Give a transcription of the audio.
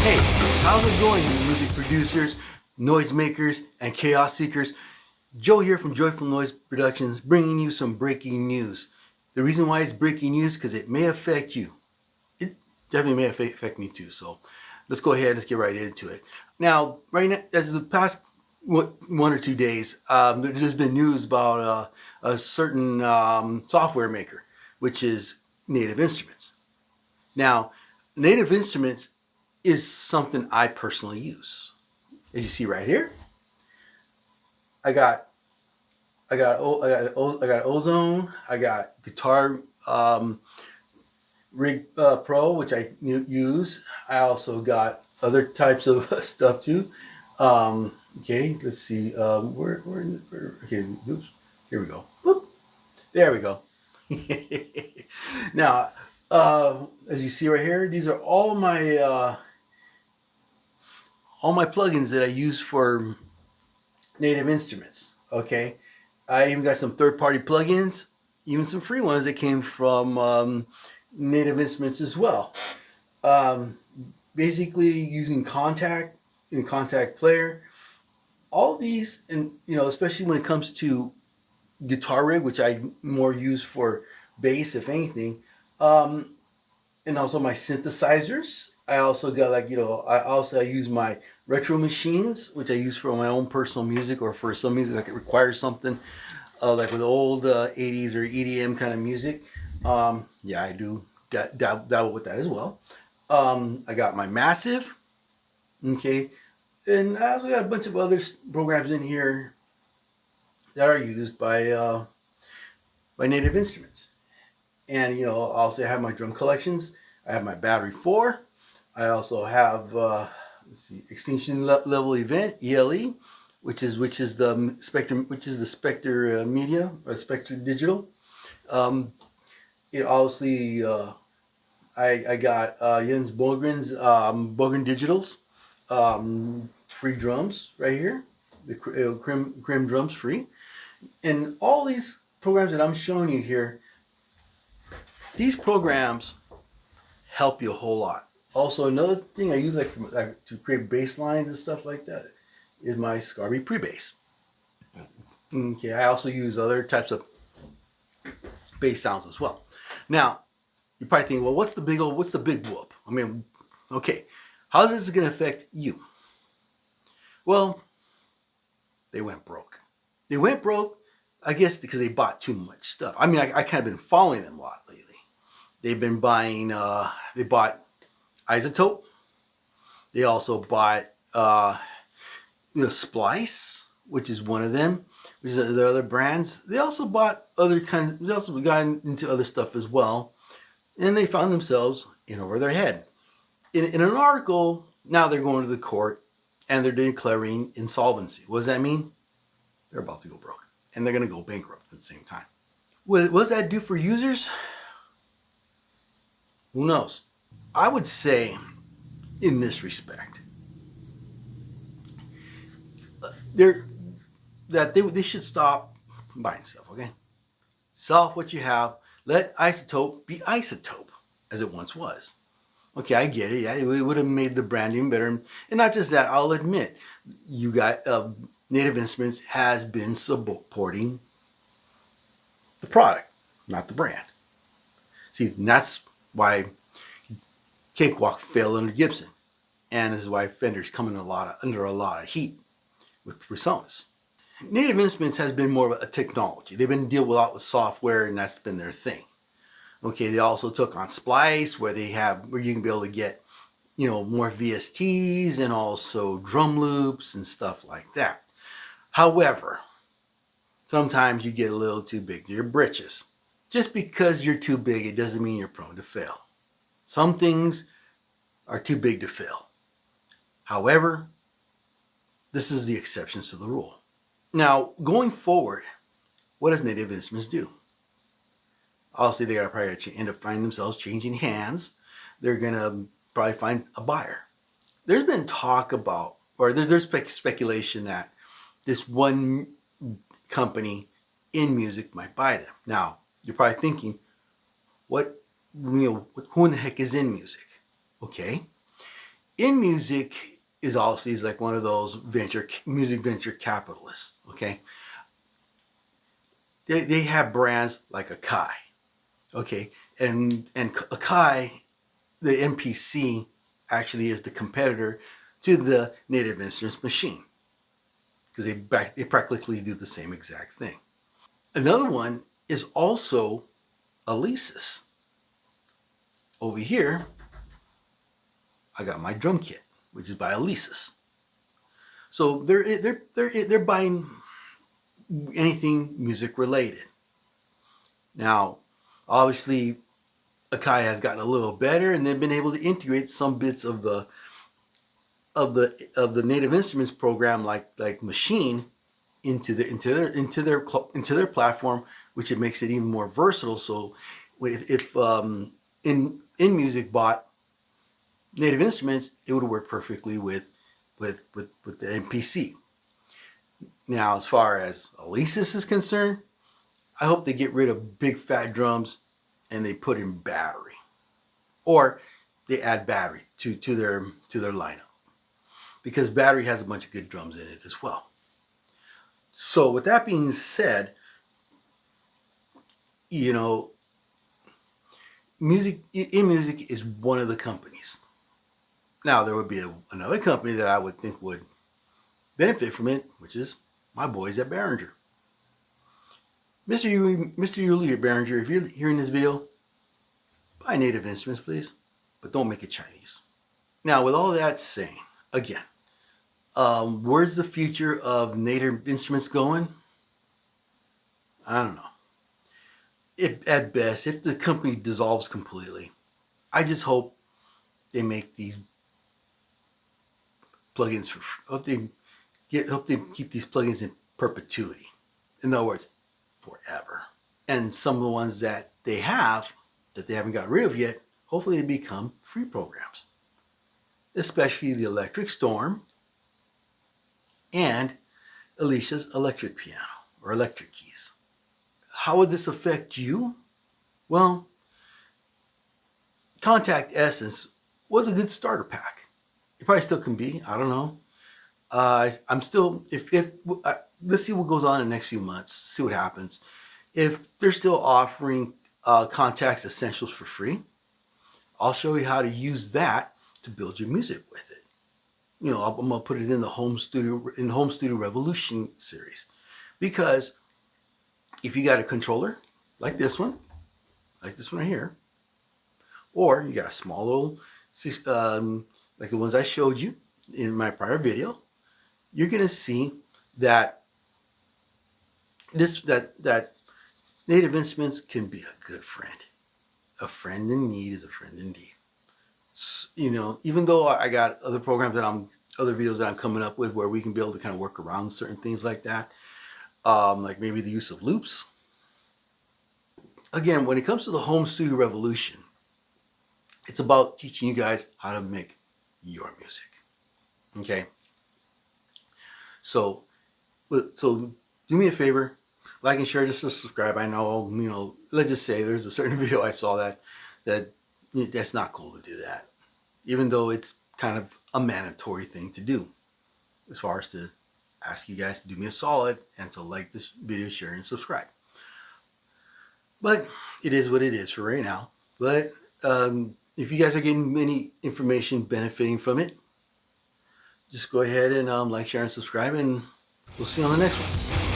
Hey, how's it going, music producers, noisemakers, and chaos seekers? Joe here from Joyful Noise Productions, bringing you some breaking news. The reason why it's breaking news is because it may affect you. It definitely may affect me too. So let's go ahead. Let's get right into it. Now, right now, as the past 1 or 2 days, there's been news about a certain software maker, which is Native Instruments. Now, Native Instruments is something I personally use. As you see right here, I got Ozone, I got Guitar Rig Pro, which I use. I also got other types of stuff too. Okay, let's see. Okay, oops, here we go. Boop. There we go. Now, as you see right here, these are all my plugins that I use for Native Instruments. Okay, I even got some third-party plugins, even some free ones that came from Native Instruments as well. Um, Basically, using Contact and Contact Player, all these, and especially when it comes to Guitar Rig, which I more use for bass, if anything, um, and also my synthesizers. I also got I use my retro machines, which I use for my own personal music or for some music that requires something like with old 80s or EDM kind of music. Yeah, I do dabble with that as well. I got my Massive, okay, and I also got a bunch of other programs in here that are used by Native Instruments. And I also have my drum collections. I have my Battery 4. I also have let's see, Extinction Level Event (ELE), which is the Spectrum, which is the Spectre Media or Spectre Digital. Um, it obviously I got Jens Bogren's Bogren Digitals free drums right here. The Crim drums free, and all these programs that I'm showing you here. These programs help you a whole lot. Also, another thing I use to create bass lines and stuff like that is my Scarby pre-bass. Okay, I also use other types of bass sounds as well. Now, you're probably thinking, well, what's the big whoop? I mean, okay, how is this going to affect you? Well, they went broke. They went broke, I guess, because they bought too much stuff. I mean, I kind of been following them a lot lately. They've been buying. They bought Isotope. They also bought Splice, which is one of them, which is their other brands. They also bought other kinds. They also got into other stuff as well, and they found themselves in over their head. In an article, now they're going to the court and they're declaring insolvency. What does that mean? They're about to go broke and they're going to go bankrupt at the same time. What does that do for users? Who knows? I would say, in this respect, they're that they should stop buying stuff. Okay, sell off what you have. Let Isotope be Isotope as it once was. Okay, I get it. Yeah, it would have made the branding better, and not just that. I'll admit, you got Native Instruments has been supporting the product, not the brand. See, that's why Cakewalk failed under Gibson, and this is why Fender's coming under a lot of heat with personas. Native Instruments has been more of a technology. They've been dealing a lot with software, and that's been their thing. Okay, they also took on Splice, where you can be able to get, more VSTs and also drum loops and stuff like that. However, sometimes you get a little too big to your britches. Just because you're too big, it doesn't mean you're prone to fail. Some things are too big to fail. However, this is the exceptions to the rule. Now, going forward, what does Native Instruments do? Obviously, they're going to probably end up finding themselves changing hands. They're going to probably find a buyer. There's been talk about, or there's speculation that this one company in music might buy them. Now, you're probably thinking, who in the heck is in music? Okay. InMusic is also is like one of those music venture capitalists. Okay, they have brands like Akai. Okay, and Akai, the MPC, actually is the competitor to the Native Instruments machine because they practically do the same exact thing. Another one is also Alesis. Over here, I got my drum kit, which is by Alesis. So they're buying anything music related. Now, obviously, Akai has gotten a little better, and they've been able to integrate some bits of the Native Instruments program, like Machine, into their platform, which it makes it even more versatile. So, if in music bought Native Instruments, it would work perfectly with the MPC. Now, as far as Alesis is concerned, I hope they get rid of big fat drums and they put in battery, or they add battery to their lineup, because battery has a bunch of good drums in it as well. So with that being said, you know, InMusic is one of the companies. Now there would be another company that I would think would benefit from it, which is my boys at Behringer. Mr. Yuli at Behringer, if you're hearing this video, buy Native Instruments, please, but don't make it Chinese. Now, with all that saying, again, where's the future of Native Instruments going? I don't know. At best, if the company dissolves completely, I just hope they make these plugins for. Hope they keep these plugins in perpetuity. In other words, forever. And some of the ones that they haven't got rid of yet, hopefully they become free programs. Especially the Electric Storm and Alicia's electric piano or electric keys. How would this affect you? Well, Contact Essence was a good starter pack. It probably still can be. I don't know. I'm still if let's see what goes on in the next few months. See what happens. If they're still offering Contact's Essentials for free, I'll show you how to use that to build your music with it. You know, I'm gonna put it in the Home Studio Revolution series, because if you got a controller like this one right here, or you got a small little like the ones I showed you in my prior video, you're gonna see that that Native Instruments can be a good friend. A friend in need is a friend indeed. You know, even though I got other videos that I'm coming up with where we can be able to kind of work around certain things like that, like maybe the use of loops. Again, when it comes to the Home Studio Revolution, it's about teaching you guys how to make your music. Okay. So do me a favor, like and share, just subscribe. I know, let's just say there's a certain video I saw that's not cool to do that, even though it's kind of a mandatory thing to do, as far as to ask you guys to do me a solid and to like this video, share, and subscribe. But it is what it is for right now. But if you guys are getting any information benefiting from it, just go ahead and like, share, and subscribe, and we'll see you on the next one.